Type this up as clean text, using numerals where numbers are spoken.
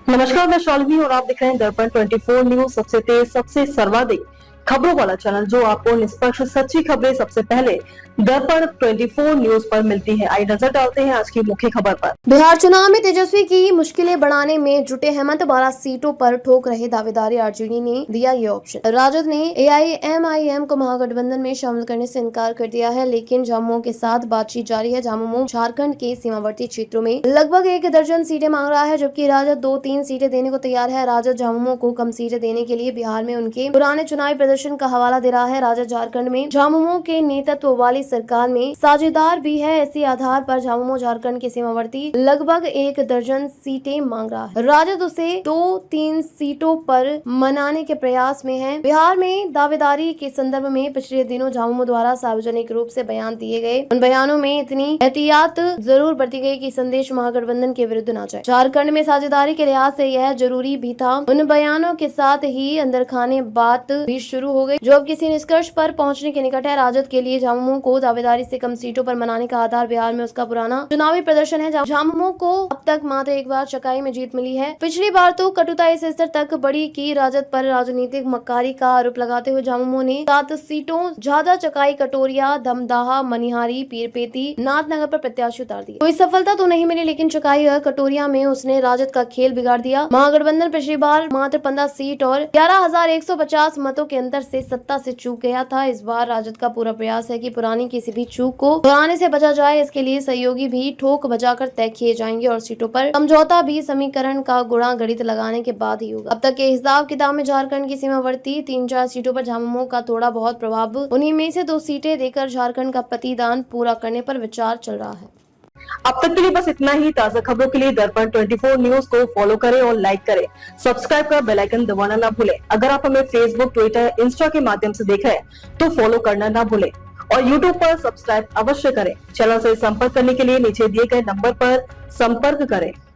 नमस्कार, मैं शालिनी और आप देख रहे हैं दर्पण 24 न्यूज, सबसे तेज सबसे सर्वाधिक खबरों वाला चैनल जो आपको निष्पक्ष सच्ची खबरें सबसे पहले दर्पण 24 न्यूज पर मिलती है। आइए नजर डालते हैं आज की मुख्य खबर पर। बिहार चुनाव में तेजस्वी की मुश्किलें बढ़ाने में जुटे हेमंत 12 सीटों पर ठोक रहे दावेदारी आरजेडी ने दिया ये ऑप्शन। राजद ने एआईएमआईएम को महागठबंधन में शामिल करने से इनकार कर दिया है, लेकिन झामुमो के साथ बातचीत जारी है। झामुमो झारखंड के सीमावर्ती क्षेत्रों में लगभग 1 दर्जन सीटें मांग रहा है, जबकि राजद 2-3 सीटें देने को तैयार है। राजद झामुमो को कम सीटें देने के लिए बिहार में उनके पुराने चुनावी प्रदर्शन का हवाला दे रहा है। राजद झारखंड में झामुमो के नेतृत्व वाली सरकार में साझेदार भी है। इसी आधार पर झामुमो झारखंड के सीमावर्ती लगभग 1 दर्जन सीटें मांग रहा है। राजद उसे 2-3 सीटों पर मनाने के प्रयास में है। बिहार में दावेदारी के संदर्भ में पिछले दिनों झामुमो द्वारा सार्वजनिक रूप से बयान दिए गए। उन बयानों में इतनी एहतियात जरूर बरती गई कि संदेश महागठबंधन के विरुद्ध न जाए। झारखंड में साझेदारी के लिहाज से यह जरूरी भी था। उन बयानों के साथ ही अंदर खाने बात भी शुरू हो गई, जो अब किसी निष्कर्ष पर पहुंचने के निकट है। राजद के लिए झामुमो को दावेदारी से कम सीटों पर मनाने का आधार बिहार में उसका पुराना चुनावी प्रदर्शन है। झामुमो को अब तक मात्र एक बार चकाई में जीत मिली है। पिछली बार तो कटुता इस स्तर तक बढ़ी कि राजद पर राजनीतिक मक्कारी का आरोप लगाते हुए झामुमो ने 7 सीटों झाझा, चकाई, कटोरिया, धमदाहा, मनिहारी, पीरपेती, नाथनगर पर प्रत्याशी उतार दिए। कोई सफलता तो नहीं मिली, लेकिन चकाई और कटोरिया में उसने राजद का खेल बिगाड़ दिया। महागठबंधन पिछली बार मात्र 15 सीट और 11,150 मतों के अंतर से सत्ता से चूक गया था। इस बार राजद का पूरा प्रयास है कि पुरानी किसी भी चूक को दोहराने से बचा जाए। इसके लिए सहयोगी भी ठोक बजाकर तय किए जाएंगे और सीटों पर समझौता भी समीकरण का गुणा गणित लगाने के बाद ही होगा। अब तक के हिसाब किताब में झारखंड की सीमावर्ती 3-4 सीटों पर झामुमो का थोड़ा बहुत प्रभाव, उन्हीं में से 2 सीटें देकर झारखंड का प्रतिदान पूरा करने पर विचार चल रहा है। अब तक के लिए बस इतना ही। ताजा खबरों के लिए दर्पण 24 न्यूज को फॉलो करें और लाइक करें। सब्सक्राइब कर बेल आइकन दबाना ना भूलें। अगर आप हमें फेसबुक, ट्विटर, इंस्टा के माध्यम से देख रहे हैं तो फॉलो करना ना भूलें और यूट्यूब पर सब्सक्राइब अवश्य करें। चैनल से संपर्क करने के लिए नीचे दिए गए नंबर पर संपर्क करें।